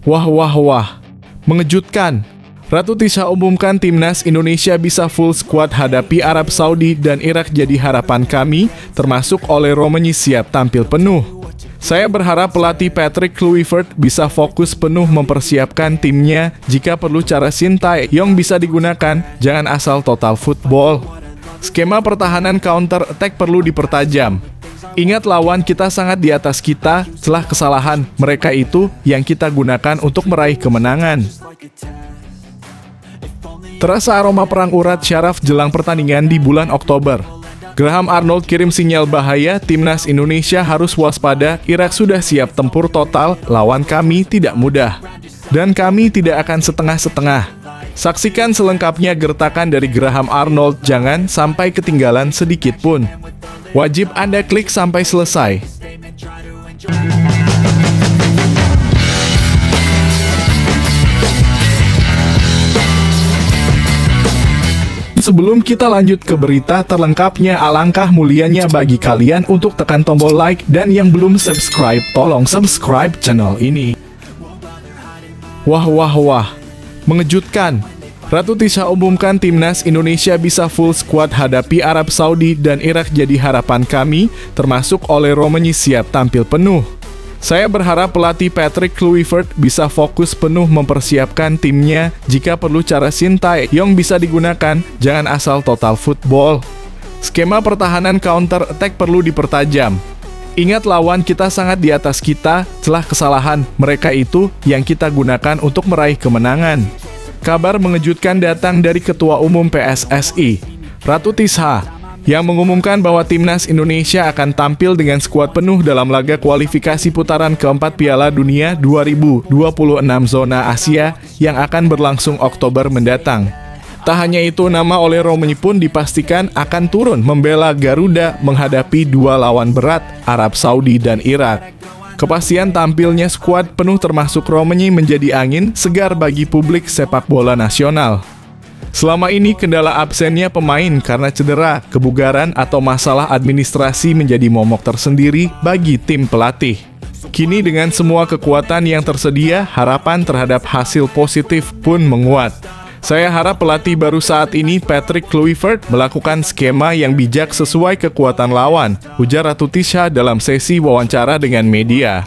Wah wah wah, mengejutkan. Ratu Tisha umumkan timnas Indonesia bisa full squad hadapi Arab Saudi dan Irak jadi harapan kami, termasuk oleh Romani siap tampil penuh. Saya berharap pelatih Patrick Kluivert bisa fokus penuh mempersiapkan timnya. Jika perlu cara Sintayong bisa digunakan, jangan asal total football. Skema pertahanan counter attack perlu dipertajam. Ingat lawan kita sangat di atas kita, celah kesalahan mereka itu yang kita gunakan untuk meraih kemenangan. Terasa aroma perang urat syaraf jelang pertandingan di bulan Oktober. Graham Arnold kirim sinyal bahaya, timnas Indonesia harus waspada, Irak sudah siap tempur total, lawan kami tidak mudah. Dan kami tidak akan setengah-setengah. Saksikan selengkapnya gertakan dari Graham Arnold, jangan sampai ketinggalan sedikit pun. Wajib Anda klik sampai selesai. Sebelum kita lanjut ke berita terlengkapnya, alangkah mulianya bagi kalian untuk tekan tombol like, dan yang belum subscribe, tolong subscribe channel ini. Wah wah wah, mengejutkan. Ratu Tisha umumkan timnas Indonesia bisa full squad hadapi Arab Saudi dan Irak jadi harapan kami, termasuk oleh Romani siap tampil penuh. Saya berharap pelatih Patrick Kluivert bisa fokus penuh mempersiapkan timnya. Jika perlu cara Sintayong bisa digunakan, jangan asal total football. Skema pertahanan counter attack perlu dipertajam. Ingat lawan kita sangat di atas kita, celah kesalahan mereka itu yang kita gunakan untuk meraih kemenangan. Kabar mengejutkan datang dari Ketua Umum PSSI, Ratu Tisha, yang mengumumkan bahwa timnas Indonesia akan tampil dengan skuad penuh dalam laga kualifikasi putaran keempat Piala Dunia 2026 zona Asia yang akan berlangsung Oktober mendatang. Tak hanya itu, nama oleh Romani pun dipastikan akan turun membela Garuda menghadapi dua lawan berat, Arab Saudi dan Irak. Kepastian tampilnya skuad penuh termasuk Romani menjadi angin segar bagi publik sepak bola nasional. Selama ini kendala absennya pemain karena cedera, kebugaran, atau masalah administrasi menjadi momok tersendiri bagi tim pelatih. Kini dengan semua kekuatan yang tersedia, harapan terhadap hasil positif pun menguat. Saya harap pelatih baru saat ini, Patrick Kluivert, melakukan skema yang bijak sesuai kekuatan lawan, ujar Ratu Tisha dalam sesi wawancara dengan media.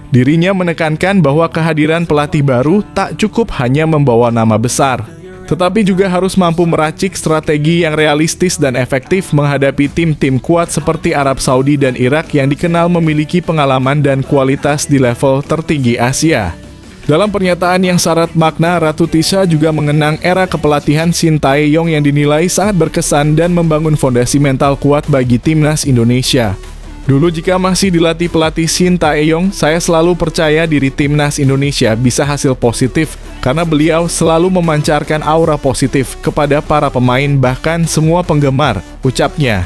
Dirinya menekankan bahwa kehadiran pelatih baru tak cukup hanya membawa nama besar, tetapi juga harus mampu meracik strategi yang realistis dan efektif menghadapi tim-tim kuat seperti Arab Saudi dan Irak yang dikenal memiliki pengalaman dan kualitas di level tertinggi Asia. Dalam pernyataan yang syarat makna, Ratu Tisha juga mengenang era kepelatihan Sintayong yang dinilai sangat berkesan dan membangun fondasi mental kuat bagi timnas Indonesia. Dulu jika masih dilatih pelatih Sintayong, saya selalu percaya diri timnas Indonesia bisa hasil positif karena beliau selalu memancarkan aura positif kepada para pemain bahkan semua penggemar, ucapnya.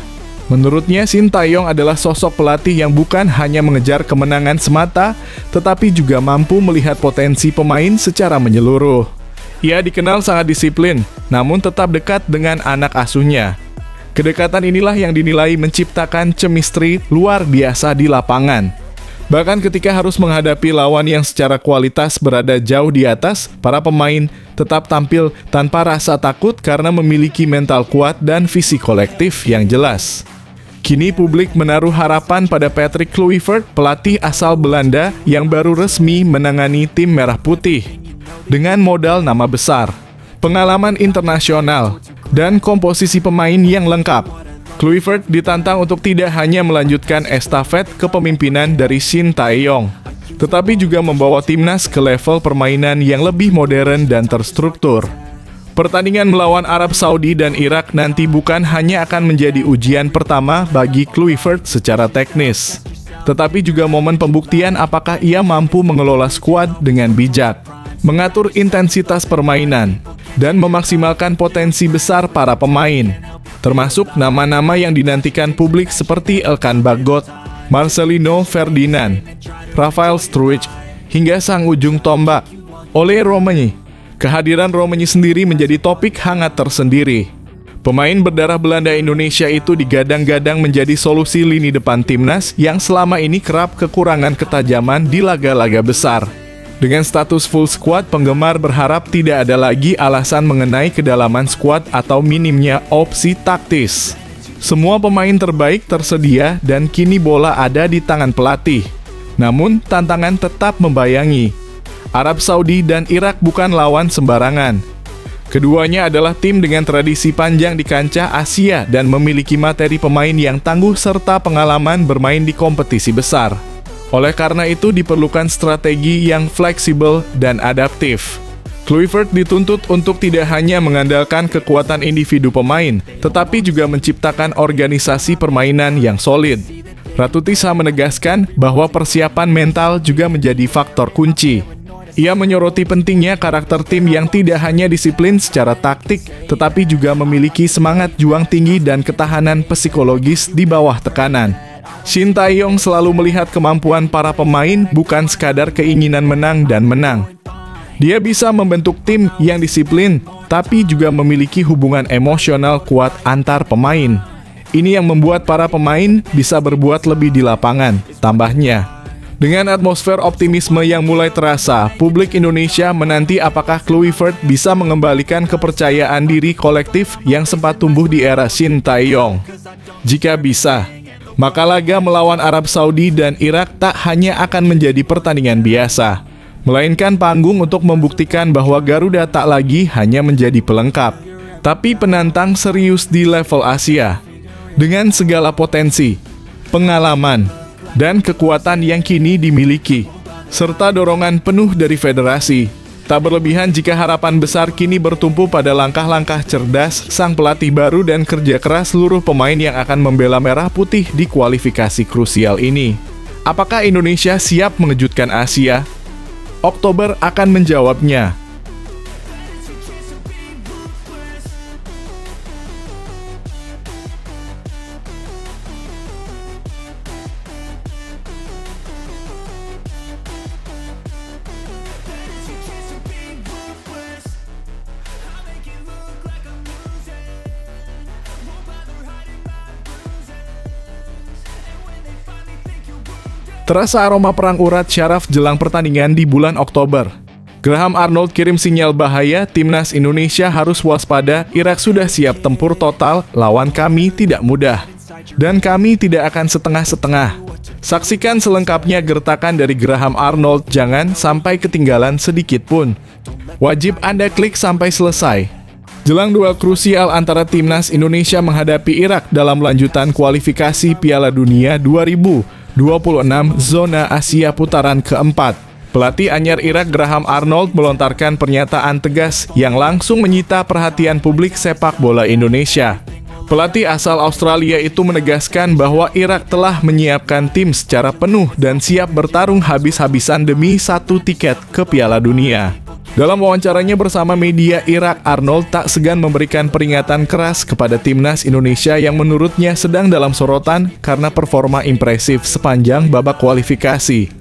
Menurutnya, Sintayong adalah sosok pelatih yang bukan hanya mengejar kemenangan semata, tetapi juga mampu melihat potensi pemain secara menyeluruh. Ia dikenal sangat disiplin, namun tetap dekat dengan anak asuhnya. Kedekatan inilah yang dinilai menciptakan chemistry luar biasa di lapangan. Bahkan ketika harus menghadapi lawan yang secara kualitas berada jauh di atas, para pemain tetap tampil tanpa rasa takut karena memiliki mental kuat dan visi kolektif yang jelas. Kini publik menaruh harapan pada Patrick Kluivert, pelatih asal Belanda yang baru resmi menangani tim Merah Putih. Dengan modal nama besar, pengalaman internasional, dan komposisi pemain yang lengkap, Kluivert ditantang untuk tidak hanya melanjutkan estafet kepemimpinan dari Sintayong, tetapi juga membawa timnas ke level permainan yang lebih modern dan terstruktur. Pertandingan melawan Arab Saudi dan Irak nanti bukan hanya akan menjadi ujian pertama bagi Kluivert secara teknis, tetapi juga momen pembuktian apakah ia mampu mengelola skuad dengan bijak, mengatur intensitas permainan, dan memaksimalkan potensi besar para pemain, termasuk nama-nama yang dinantikan publik seperti Elkan Bagot, Marcelino Ferdinand, Rafael Struijk, hingga sang ujung tombak, Oleh Romani. Kehadiran Romani sendiri menjadi topik hangat tersendiri. Pemain berdarah Belanda Indonesia itu digadang-gadang menjadi solusi lini depan timnas yang selama ini kerap kekurangan ketajaman di laga-laga besar. Dengan status full squad, penggemar berharap tidak ada lagi alasan mengenai kedalaman squad atau minimnya opsi taktis. Semua pemain terbaik tersedia dan kini bola ada di tangan pelatih. Namun, tantangan tetap membayangi. Arab Saudi dan Irak bukan lawan sembarangan. Keduanya adalah tim dengan tradisi panjang di kancah Asia dan memiliki materi pemain yang tangguh serta pengalaman bermain di kompetisi besar. Oleh karena itu diperlukan strategi yang fleksibel dan adaptif. Kluivert dituntut untuk tidak hanya mengandalkan kekuatan individu pemain, tetapi juga menciptakan organisasi permainan yang solid. Ratu Tisa menegaskan bahwa persiapan mental juga menjadi faktor kunci. Ia menyoroti pentingnya karakter tim yang tidak hanya disiplin secara taktik, tetapi juga memiliki semangat juang tinggi dan ketahanan psikologis di bawah tekanan. Shin Tae-yong selalu melihat kemampuan para pemain bukan sekadar keinginan menang dan menang. Dia bisa membentuk tim yang disiplin, tapi juga memiliki hubungan emosional kuat antar pemain. Ini yang membuat para pemain bisa berbuat lebih di lapangan, tambahnya. Dengan atmosfer optimisme yang mulai terasa, publik Indonesia menanti apakah Kluivert bisa mengembalikan kepercayaan diri kolektif yang sempat tumbuh di era Shin Tae-yong. Jika bisa, maka laga melawan Arab Saudi dan Irak tak hanya akan menjadi pertandingan biasa, melainkan panggung untuk membuktikan bahwa Garuda tak lagi hanya menjadi pelengkap, tapi penantang serius di level Asia. Dengan segala potensi, pengalaman, dan kekuatan yang kini dimiliki, serta dorongan penuh dari federasi, tak berlebihan jika harapan besar kini bertumpu pada langkah-langkah cerdas sang pelatih baru dan kerja keras seluruh pemain yang akan membela Merah Putih di kualifikasi krusial ini. Apakah Indonesia siap mengejutkan Asia? Oktober akan menjawabnya. Terasa aroma perang urat syaraf jelang pertandingan di bulan Oktober. Graham Arnold kirim sinyal bahaya, timnas Indonesia harus waspada, Irak sudah siap tempur total, lawan kami tidak mudah. Dan kami tidak akan setengah-setengah. Saksikan selengkapnya gertakan dari Graham Arnold, jangan sampai ketinggalan sedikit pun. Wajib Anda klik sampai selesai. Jelang duel krusial antara timnas Indonesia menghadapi Irak dalam lanjutan kualifikasi Piala Dunia 2026 zona Asia putaran keempat. Pelatih anyar Irak Graham Arnold melontarkan pernyataan tegas yang langsung menyita perhatian publik sepak bola Indonesia. Pelatih asal Australia itu menegaskan bahwa Irak telah menyiapkan tim secara penuh dan siap bertarung habis-habisan demi satu tiket ke Piala Dunia. Dalam wawancaranya bersama media Irak, Arnold tak segan memberikan peringatan keras kepada timnas Indonesia yang menurutnya sedang dalam sorotan karena performa impresif sepanjang babak kualifikasi.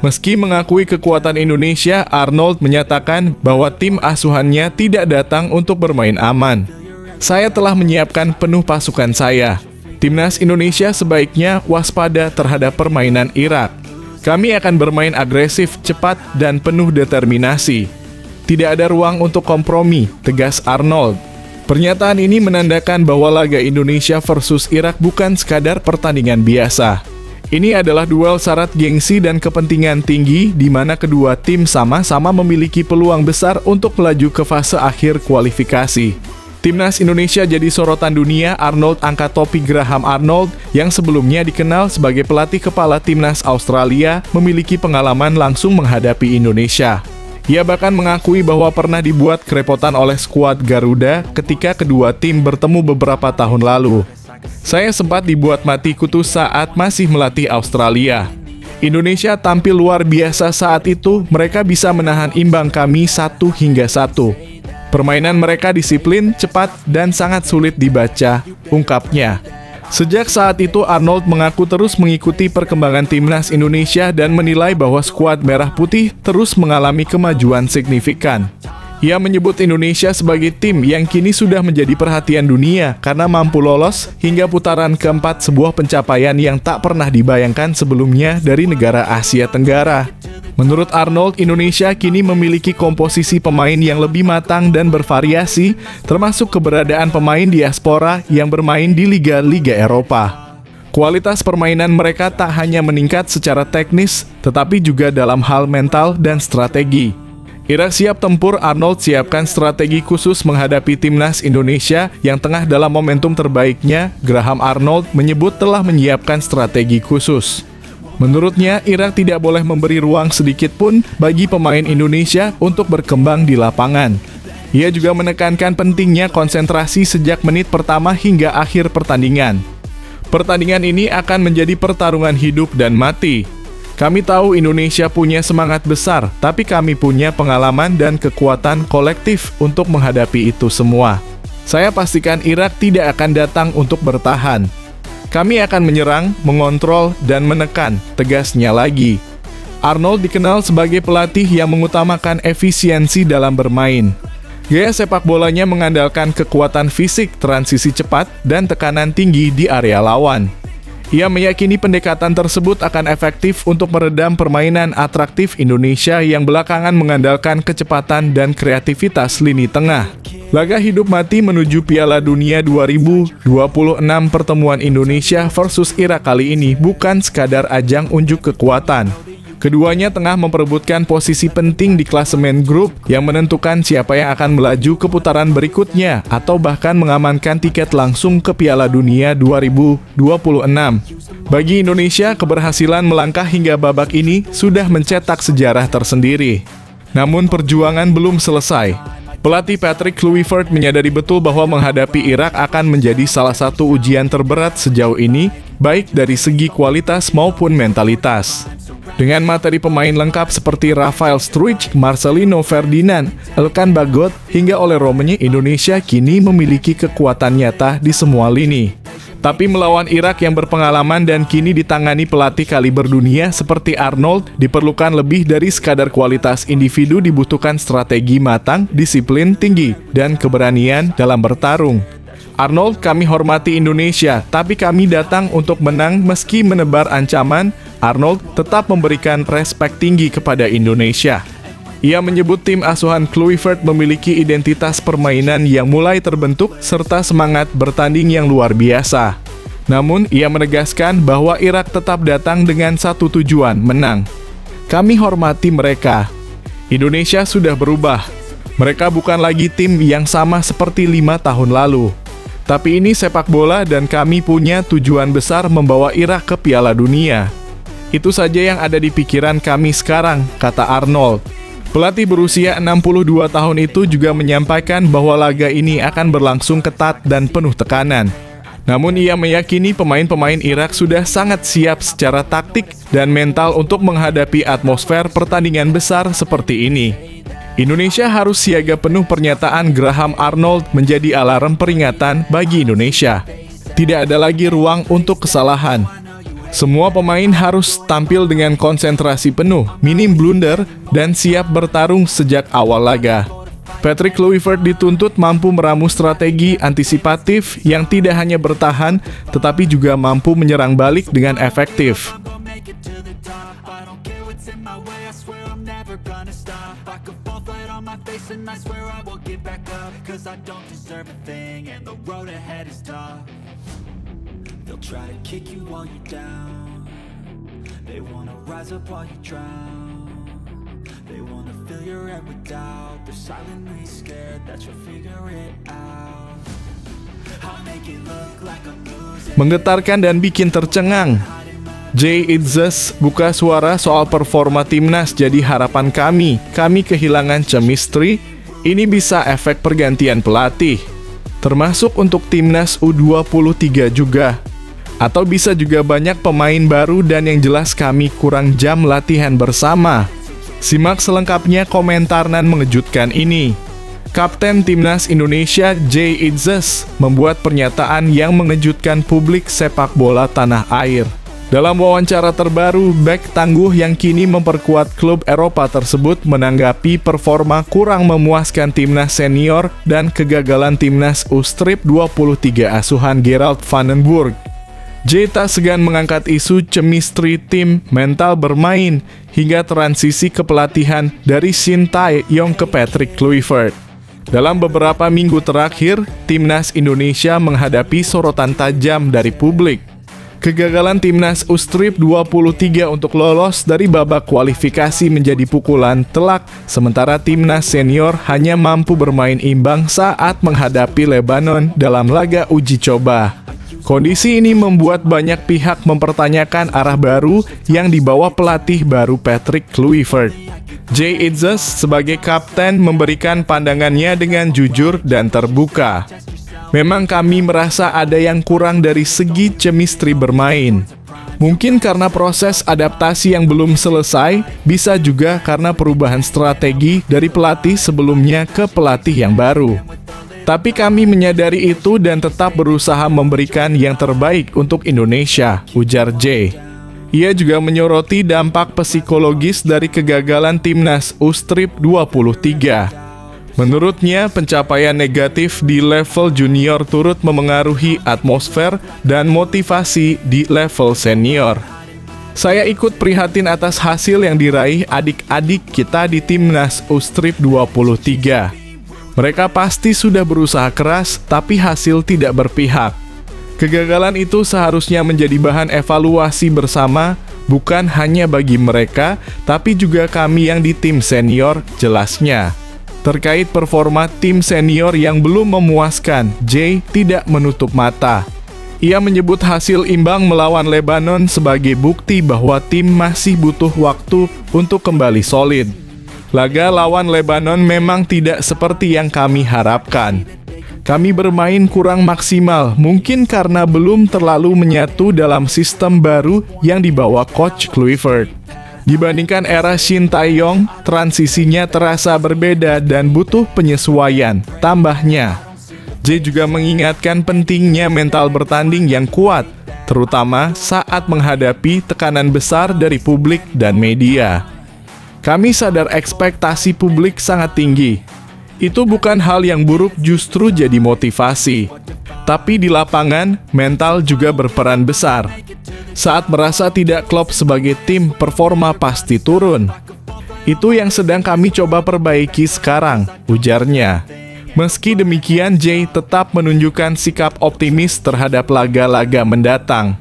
Meski mengakui kekuatan Indonesia, Arnold menyatakan bahwa tim asuhannya tidak datang untuk bermain aman. Saya telah menyiapkan penuh pasukan saya. Timnas Indonesia sebaiknya waspada terhadap permainan Irak. Kami akan bermain agresif, cepat, dan penuh determinasi. Tidak ada ruang untuk kompromi, tegas Arnold. Pernyataan ini menandakan bahwa laga Indonesia versus Irak bukan sekadar pertandingan biasa. Ini adalah duel syarat gengsi dan kepentingan tinggi di mana kedua tim sama-sama memiliki peluang besar untuk melaju ke fase akhir kualifikasi. Timnas Indonesia jadi sorotan dunia. Arnold angkat topi Graham Arnold yang sebelumnya dikenal sebagai pelatih kepala timnas Australia, memiliki pengalaman langsung menghadapi Indonesia. Ia bahkan mengakui bahwa pernah dibuat kerepotan oleh skuad Garuda ketika kedua tim bertemu beberapa tahun lalu. Saya sempat dibuat mati kutu saat masih melatih Australia. Indonesia tampil luar biasa saat itu, mereka bisa menahan imbang kami 1-1. Permainan mereka disiplin, cepat, dan sangat sulit dibaca, ungkapnya. Sejak saat itu, Arnold mengaku terus mengikuti perkembangan timnas Indonesia dan menilai bahwa skuad Merah Putih terus mengalami kemajuan signifikan. Ia menyebut Indonesia sebagai tim yang kini sudah menjadi perhatian dunia karena mampu lolos hingga putaran keempat, sebuah pencapaian yang tak pernah dibayangkan sebelumnya dari negara Asia Tenggara. Menurut Arnold, Indonesia kini memiliki komposisi pemain yang lebih matang dan bervariasi, termasuk keberadaan pemain diaspora yang bermain di liga-liga Eropa. Kualitas permainan mereka tak hanya meningkat secara teknis, tetapi juga dalam hal mental dan strategi. Irak siap tempur. Arnold siapkan strategi khusus menghadapi timnas Indonesia yang tengah dalam momentum terbaiknya. Graham Arnold menyebut telah menyiapkan strategi khusus. Menurutnya, Irak tidak boleh memberi ruang sedikit pun bagi pemain Indonesia untuk berkembang di lapangan. Ia juga menekankan pentingnya konsentrasi sejak menit pertama hingga akhir pertandingan. Pertandingan ini akan menjadi pertarungan hidup dan mati. Kami tahu Indonesia punya semangat besar, tapi kami punya pengalaman dan kekuatan kolektif untuk menghadapi itu semua. Saya pastikan Irak tidak akan datang untuk bertahan. Kami akan menyerang, mengontrol, dan menekan, tegasnya lagi. Arnold dikenal sebagai pelatih yang mengutamakan efisiensi dalam bermain. Gaya sepak bolanya mengandalkan kekuatan fisik, transisi cepat, dan tekanan tinggi di area lawan. Ia meyakini pendekatan tersebut akan efektif untuk meredam permainan atraktif Indonesia yang belakangan mengandalkan kecepatan dan kreativitas lini tengah. Laga hidup mati menuju Piala Dunia 2026 pertemuan Indonesia versus Irak kali ini bukan sekadar ajang unjuk kekuatan. Keduanya tengah memperebutkan posisi penting di klasemen grup yang menentukan siapa yang akan melaju ke putaran berikutnya atau bahkan mengamankan tiket langsung ke Piala Dunia 2026. Bagi Indonesia, keberhasilan melangkah hingga babak ini sudah mencetak sejarah tersendiri. Namun perjuangan belum selesai. Pelatih Patrick Kluivert menyadari betul bahwa menghadapi Irak akan menjadi salah satu ujian terberat sejauh ini, baik dari segi kualitas maupun mentalitas. Dengan materi pemain lengkap seperti Rafael Struijk, Marcelino Ferdinand, Elkan Bagot, hingga Ole Romanya, Indonesia kini memiliki kekuatan nyata di semua lini. Tapi melawan Irak yang berpengalaman dan kini ditangani pelatih kaliber dunia seperti Arnold, diperlukan lebih dari sekadar kualitas individu, dibutuhkan strategi matang, disiplin tinggi, dan keberanian dalam bertarung. Arnold, kami hormati Indonesia, tapi kami datang untuk menang meski menebar ancaman. Arnold tetap memberikan respek tinggi kepada Indonesia. Ia menyebut tim asuhan Kluivert memiliki identitas permainan yang mulai terbentuk serta semangat bertanding yang luar biasa. Namun, ia menegaskan bahwa Irak tetap datang dengan satu tujuan, menang. Kami hormati mereka. Indonesia sudah berubah. Mereka bukan lagi tim yang sama seperti 5 tahun lalu. Tapi ini sepak bola dan kami punya tujuan besar membawa Irak ke Piala Dunia. Itu saja yang ada di pikiran kami sekarang, kata Arnold. Pelatih berusia 62 tahun itu juga menyampaikan bahwa laga ini akan berlangsung ketat dan penuh tekanan. Namun ia meyakini pemain-pemain Irak sudah sangat siap secara taktik dan mental untuk menghadapi atmosfer pertandingan besar seperti ini. Indonesia harus siaga penuh. Pernyataan Graham Arnold menjadi alarm peringatan bagi Indonesia. Tidak ada lagi ruang untuk kesalahan. Semua pemain harus tampil dengan konsentrasi penuh, minim blunder, dan siap bertarung sejak awal laga. Patrick Kluivert dituntut mampu meramu strategi antisipatif yang tidak hanya bertahan, tetapi juga mampu menyerang balik dengan efektif. They'll try to kick you while you're down. They wanna rise up while you drown. They wanna fill your head with doubt. They're silently scared that you'll figure it out. I'll make it look like I'm losing. Menggetarkan dan bikin tercengang. Jay Itzes buka suara soal performa timnas. Jadi harapan kami kehilangan chemistry. Ini bisa efek pergantian pelatih, termasuk untuk timnas U23 juga. Atau bisa juga banyak pemain baru dan yang jelas kami kurang jam latihan bersama. Simak selengkapnya komentar nan mengejutkan ini. Kapten Timnas Indonesia Jay Itzes membuat pernyataan yang mengejutkan publik sepak bola tanah air. Dalam wawancara terbaru, bek tangguh yang kini memperkuat klub Eropa tersebut menanggapi performa kurang memuaskan timnas senior dan kegagalan timnas U23 asuhan Gerald Vandenburg. Jay tak segan mengangkat isu chemistry tim, mental bermain, hingga transisi kepelatihan dari Shin Tae-yong ke Patrick Kluivert. Dalam beberapa minggu terakhir, timnas Indonesia menghadapi sorotan tajam dari publik. Kegagalan timnas U-Strip 23 untuk lolos dari babak kualifikasi menjadi pukulan telak, sementara timnas senior hanya mampu bermain imbang saat menghadapi Lebanon dalam laga uji coba. Kondisi ini membuat banyak pihak mempertanyakan arah baru yang dibawa pelatih baru Patrick Kluivert. Jay Itzes sebagai kapten memberikan pandangannya dengan jujur dan terbuka. Memang kami merasa ada yang kurang dari segi chemistry bermain. Mungkin karena proses adaptasi yang belum selesai, bisa juga karena perubahan strategi dari pelatih sebelumnya ke pelatih yang baru. Tapi kami menyadari itu dan tetap berusaha memberikan yang terbaik untuk Indonesia, ujar Jay. Ia juga menyoroti dampak psikologis dari kegagalan timnas U-Strip 23. Menurutnya, pencapaian negatif di level junior turut memengaruhi atmosfer dan motivasi di level senior. Saya ikut prihatin atas hasil yang diraih adik-adik kita di timnas U-Strip 23. Mereka pasti sudah berusaha keras, tapi hasil tidak berpihak. Kegagalan itu seharusnya menjadi bahan evaluasi bersama, bukan hanya bagi mereka, tapi juga kami yang di tim senior, jelasnya. Terkait performa tim senior yang belum memuaskan, Jay tidak menutup mata. Ia menyebut hasil imbang melawan Lebanon sebagai bukti bahwa tim masih butuh waktu untuk kembali solid. Laga lawan Lebanon memang tidak seperti yang kami harapkan. Kami bermain kurang maksimal, mungkin karena belum terlalu menyatu dalam sistem baru yang dibawa Coach Kluivert. Dibandingkan era Shin Tae-yong, transisinya terasa berbeda dan butuh penyesuaian, tambahnya. Jay juga mengingatkan pentingnya mental bertanding yang kuat, terutama saat menghadapi tekanan besar dari publik dan media. Kami sadar ekspektasi publik sangat tinggi. Itu bukan hal yang buruk, justru jadi motivasi. Tapi di lapangan, mental juga berperan besar. Saat merasa tidak klop sebagai tim, performa pasti turun. Itu yang sedang kami coba perbaiki sekarang, ujarnya. Meski demikian, Jay tetap menunjukkan sikap optimis terhadap laga-laga mendatang.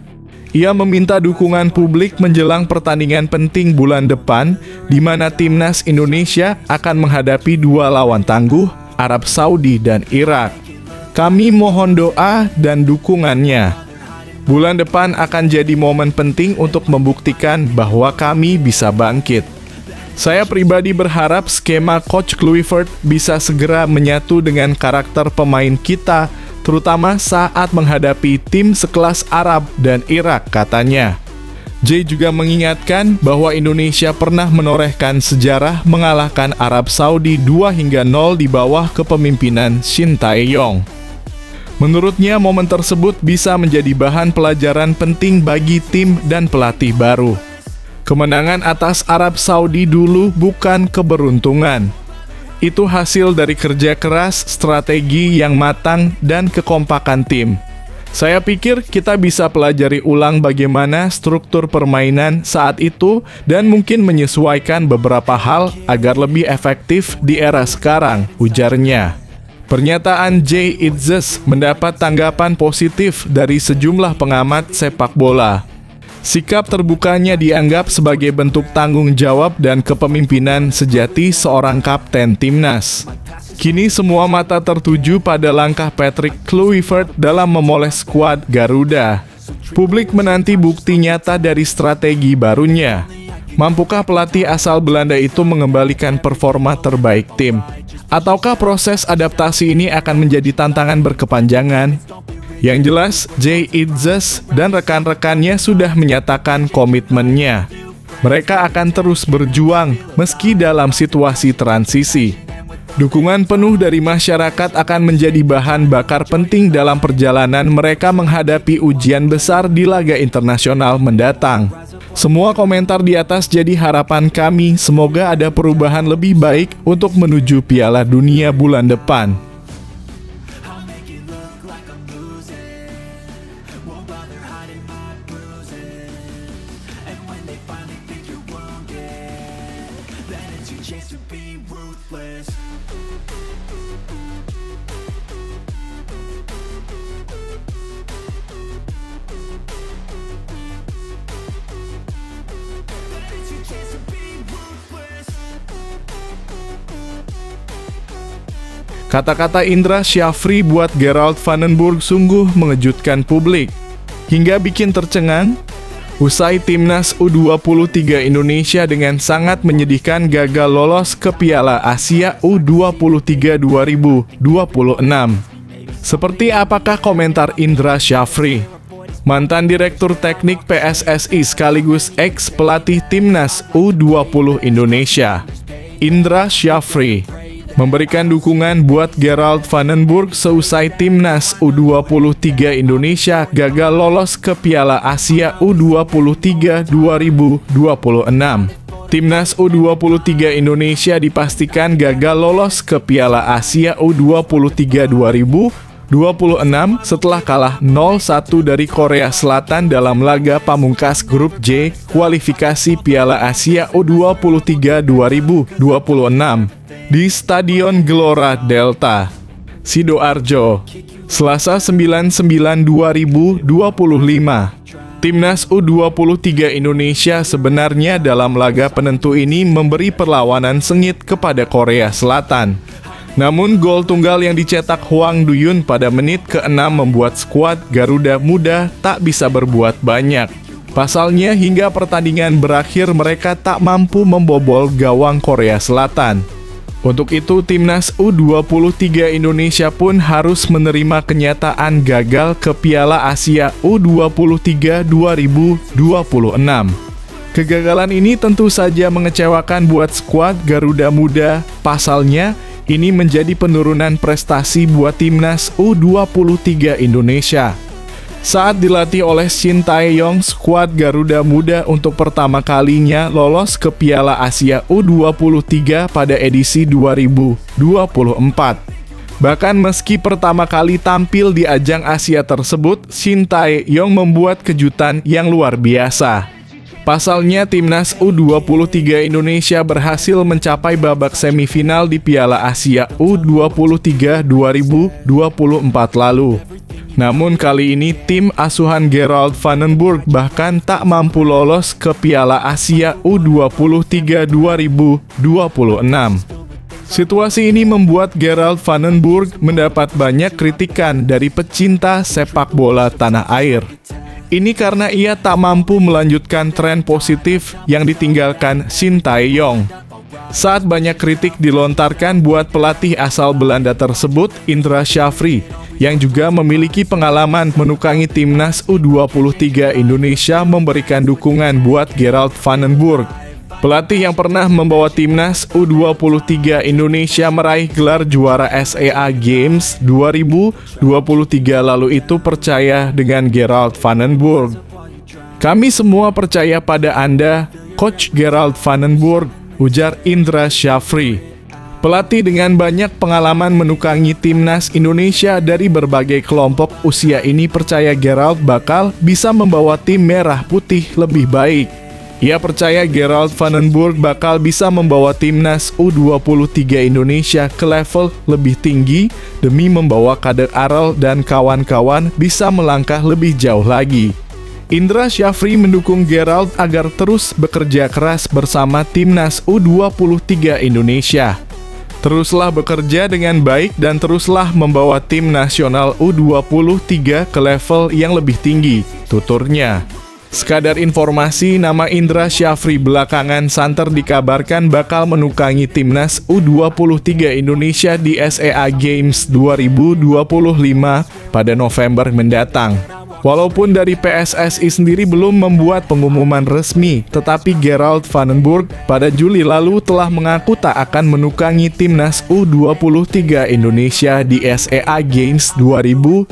Ia meminta dukungan publik menjelang pertandingan penting bulan depan, di mana timnas Indonesia akan menghadapi dua lawan tangguh, Arab Saudi dan Irak. Kami mohon doa dan dukungannya. Bulan depan akan jadi momen penting untuk membuktikan bahwa kami bisa bangkit. Saya pribadi berharap skema Coach Kluivert bisa segera menyatu dengan karakter pemain kita, terutama saat menghadapi tim sekelas Arab dan Irak, katanya. Jay juga mengingatkan bahwa Indonesia pernah menorehkan sejarah mengalahkan Arab Saudi 2-0 di bawah kepemimpinan Shin Tae-yong. Menurutnya, momen tersebut bisa menjadi bahan pelajaran penting bagi tim dan pelatih baru. Kemenangan atas Arab Saudi dulu bukan keberuntungan. Itu hasil dari kerja keras, strategi yang matang, dan kekompakan tim. Saya pikir kita bisa pelajari ulang bagaimana struktur permainan saat itu dan mungkin menyesuaikan beberapa hal agar lebih efektif di era sekarang, ujarnya. Pernyataan Jay Itzes mendapat tanggapan positif dari sejumlah pengamat sepak bola. Sikap terbukanya dianggap sebagai bentuk tanggung jawab dan kepemimpinan sejati seorang kapten timnas. Kini semua mata tertuju pada langkah Patrick Kluivert dalam memoles skuad Garuda. Publik menanti bukti nyata dari strategi barunya. Mampukah pelatih asal Belanda itu mengembalikan performa terbaik tim? Ataukah proses adaptasi ini akan menjadi tantangan berkepanjangan? Yang jelas, Jay Itzes dan rekan-rekannya sudah menyatakan komitmennya. Mereka akan terus berjuang meski dalam situasi transisi. Dukungan penuh dari masyarakat akan menjadi bahan bakar penting dalam perjalanan mereka menghadapi ujian besar di laga internasional mendatang. Semua komentar di atas jadi harapan kami, semoga ada perubahan lebih baik untuk menuju Piala Dunia bulan depan. I'll make it look like I'm losing. Won't bother hiding ruthless. It's your chance to be ruthless. Kata-kata Indra Syafri buat Gerald Vandenburg sungguh mengejutkan publik, hingga bikin tercengang. Usai timnas U23 Indonesia dengan sangat menyedihkan gagal lolos ke Piala Asia U23 2026. Seperti apakah komentar Indra Syafri, mantan Direktur Teknik PSSI sekaligus ex-pelatih timnas U20 Indonesia? Indra Syafri memberikan dukungan buat Gerald Vandenburg seusai timnas U23 Indonesia gagal lolos ke Piala Asia U23 2026. Timnas U23 Indonesia dipastikan gagal lolos ke Piala Asia U23 2026 setelah kalah 0-1 dari Korea Selatan dalam laga pamungkas grup J kualifikasi Piala Asia U23 2026 di Stadion Gelora Delta, Sidoarjo, Selasa 9/9/2025. Timnas U23 Indonesia sebenarnya dalam laga penentu ini memberi perlawanan sengit kepada Korea Selatan. Namun gol tunggal yang dicetak Hwang Du-yun pada menit ke-6 membuat skuad Garuda Muda tak bisa berbuat banyak. Pasalnya hingga pertandingan berakhir mereka tak mampu membobol gawang Korea Selatan. Untuk itu, timnas U23 Indonesia pun harus menerima kenyataan gagal ke Piala Asia U23 2026. Kegagalan ini tentu saja mengecewakan buat skuad Garuda Muda. Pasalnya, ini menjadi penurunan prestasi buat timnas U23 Indonesia. Saat dilatih oleh Shin Tae-yong, skuad Garuda Muda untuk pertama kalinya lolos ke Piala Asia U23 pada edisi 2024. Bahkan meski pertama kali tampil di ajang Asia tersebut, Shin Tae-yong membuat kejutan yang luar biasa. Pasalnya, timnas U23 Indonesia berhasil mencapai babak semifinal di Piala Asia U23 2024 lalu. Namun kali ini tim asuhan Gerald Vandenburg bahkan tak mampu lolos ke Piala Asia U23 2026. Situasi ini membuat Gerald Vandenburg mendapat banyak kritikan dari pecinta sepak bola tanah air. Ini karena ia tak mampu melanjutkan tren positif yang ditinggalkan Shin Tae-yong. Saat banyak kritik dilontarkan buat pelatih asal Belanda tersebut, Indra Syafri, yang juga memiliki pengalaman menukangi timnas U23 Indonesia, memberikan dukungan buat Gerald Vandenburg. Pelatih yang pernah membawa timnas U23 Indonesia meraih gelar juara SEA Games 2023 lalu itu percaya dengan Gerald Vandenburg. Kami semua percaya pada Anda, Coach Gerald Vandenburg, ujar Indra Syafri. Pelatih dengan banyak pengalaman menukangi timnas Indonesia dari berbagai kelompok usia ini percaya Gerald bakal bisa membawa tim merah putih lebih baik. Ia percaya Gerald Vandenburg bakal bisa membawa timnas U23 Indonesia ke level lebih tinggi demi membawa kader Arel dan kawan-kawan bisa melangkah lebih jauh lagi. Indra Syafri mendukung Gerald agar terus bekerja keras bersama timnas U23 Indonesia. Teruslah bekerja dengan baik dan teruslah membawa tim nasional U23 ke level yang lebih tinggi, tuturnya. Sekadar informasi, nama Indra Syafri belakangan santer dikabarkan bakal menukangi timnas U23 Indonesia di SEA Games 2025 pada November mendatang. Walaupun dari PSSI sendiri belum membuat pengumuman resmi, tetapi Gerald Vandenburg pada Juli lalu telah mengaku tak akan menukangi timnas U23 Indonesia di SEA Games 2025.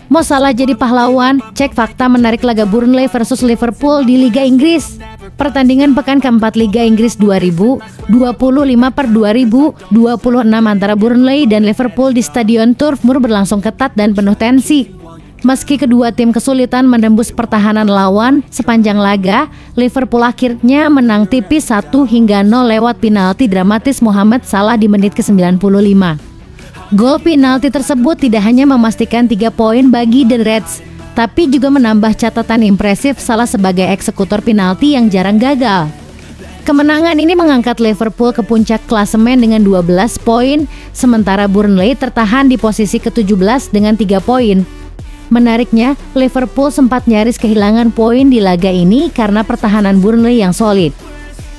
Mau salah jadi pahlawan? Cek fakta menarik laga Burnley versus Liverpool di Liga Inggris. Pertandingan pekan keempat Liga Inggris 2025/2026 antara Burnley dan Liverpool di Stadion Turf Moor berlangsung ketat dan penuh tensi. Meski kedua tim kesulitan menembus pertahanan lawan sepanjang laga, Liverpool akhirnya menang tipis 1-0 lewat penalti dramatis Mohamed Salah di menit ke-95. Gol penalti tersebut tidak hanya memastikan 3 poin bagi The Reds, tapi juga menambah catatan impresif Salah sebagai eksekutor penalti yang jarang gagal. Kemenangan ini mengangkat Liverpool ke puncak klasemen dengan 12 poin, sementara Burnley tertahan di posisi ke-17 dengan 3 poin. Menariknya, Liverpool sempat nyaris kehilangan poin di laga ini karena pertahanan Burnley yang solid.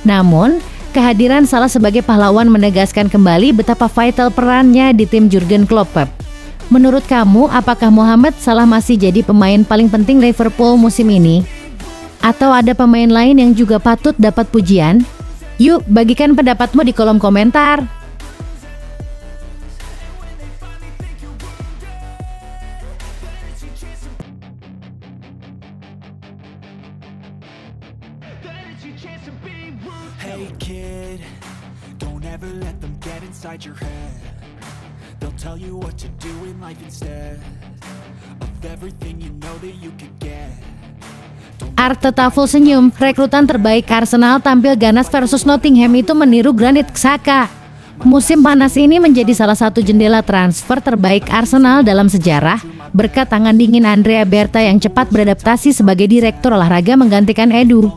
Namun, kehadiran Salah sebagai pahlawan menegaskan kembali betapa vital perannya di tim Jurgen Klopp. Menurut kamu, apakah Mohamed Salah masih jadi pemain paling penting Liverpool musim ini? Atau ada pemain lain yang juga patut dapat pujian? Yuk, bagikan pendapatmu di kolom komentar. Hey kid, don't ever let them get inside your head. They'll tell you what to do in life instead of everything you know that you could get. Arteta full senyum. Rekrutan terbaik Arsenal tampil ganas versus Nottingham itu meniru Granit Xhaka. Musim panas ini menjadi salah satu jendela transfer terbaik Arsenal dalam sejarah berkat tangan dingin Andrea Berta yang cepat beradaptasi sebagai direktur olahraga menggantikan Edu.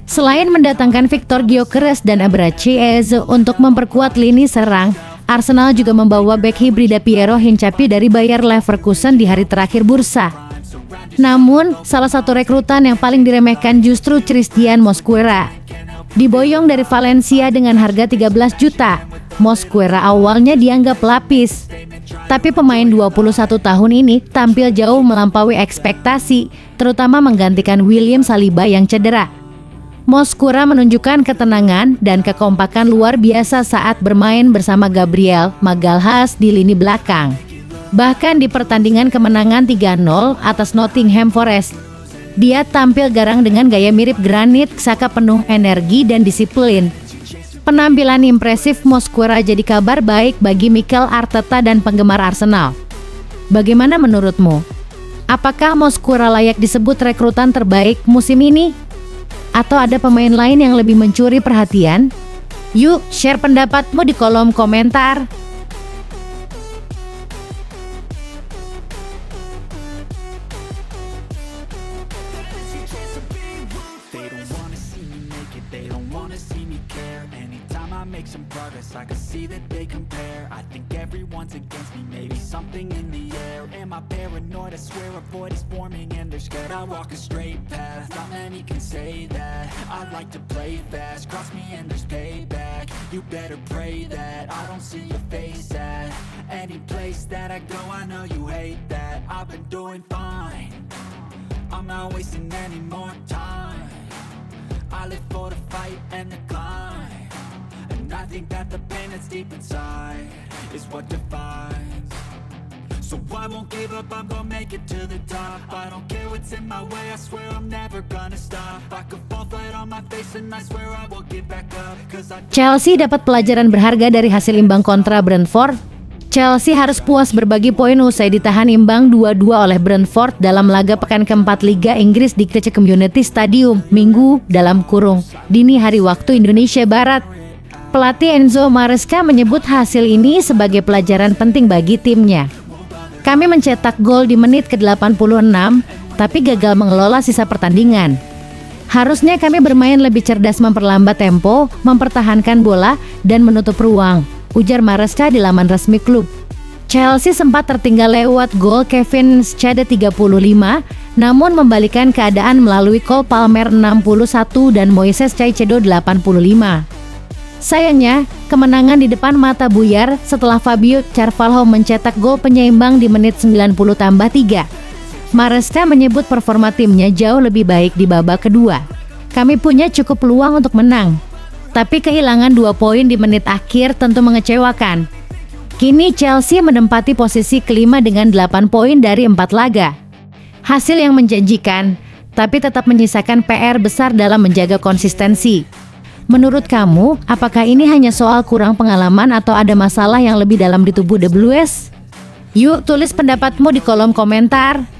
Selain mendatangkan Victor Gyökeres dan Eberechi Eze untuk memperkuat lini serang, Arsenal juga membawa bek hibrida Piero Hincapié dari Bayer Leverkusen di hari terakhir bursa. Namun, salah satu rekrutan yang paling diremehkan justru Christian Mosquera. Diboyong dari Valencia dengan harga 13 juta, Mosquera awalnya dianggap lapis. Tapi pemain 21 tahun ini tampil jauh melampaui ekspektasi, terutama menggantikan William Saliba yang cedera. Mosquera menunjukkan ketenangan dan kekompakan luar biasa saat bermain bersama Gabriel Magalhaes di lini belakang. Bahkan di pertandingan kemenangan 3-0 atas Nottingham Forest, dia tampil garang dengan gaya mirip Granit Xhaka penuh energi dan disiplin. Penampilan impresif Mosquera jadi kabar baik bagi Mikel Arteta dan penggemar Arsenal. Bagaimana menurutmu? Apakah Mosquera layak disebut rekrutan terbaik musim ini? Atau ada pemain lain yang lebih mencuri perhatian? Yuk, share pendapatmu di kolom komentar. Make some progress, I can see that they compare. I think everyone's against me, maybe something in the air. Am I paranoid? I swear a void is forming and they're scared. I walk a straight path, not many can say that. I like to play fast, cross me and there's payback. You better pray that I don't see your face at any place that I go. I know you hate that. I've been doing fine, I'm not wasting any more time. I live for the fight and the climb. I think that the pain that's deep inside is what defines. So I won't give up, I'm gonna make it to the top. I don't care what's in my way, I swear I'm never gonna stop. I could fall flat on my face and I swear I will get back up. Chelsea dapat pelajaran berharga dari hasil imbang kontra Brentford. Chelsea harus puas berbagi poin usai ditahan imbang 2-2 oleh Brentford dalam laga pekan keempat Liga Inggris di Kece Community Stadium, Minggu (dini hari waktu Indonesia Barat). Pelatih Enzo Maresca menyebut hasil ini sebagai pelajaran penting bagi timnya. Kami mencetak gol di menit ke-86, tapi gagal mengelola sisa pertandingan. Harusnya kami bermain lebih cerdas, memperlambat tempo, mempertahankan bola, dan menutup ruang, ujar Maresca di laman resmi klub. Chelsea sempat tertinggal lewat gol Kevin Schade 35, namun membalikan keadaan melalui Cole Palmer 61 dan Moises Caicedo 85. Sayangnya, kemenangan di depan mata buyar setelah Fabio Carvalho mencetak gol penyeimbang di menit 90 tambah 3. Maresca menyebut performa timnya jauh lebih baik di babak kedua. Kami punya cukup peluang untuk menang, tapi kehilangan 2 poin di menit akhir tentu mengecewakan. Kini Chelsea menempati posisi kelima dengan 8 poin dari 4 laga. Hasil yang menjanjikan, tapi tetap menyisakan PR besar dalam menjaga konsistensi. Menurut kamu, apakah ini hanya soal kurang pengalaman atau ada masalah yang lebih dalam di tubuh The Blues? Yuk tulis pendapatmu di kolom komentar.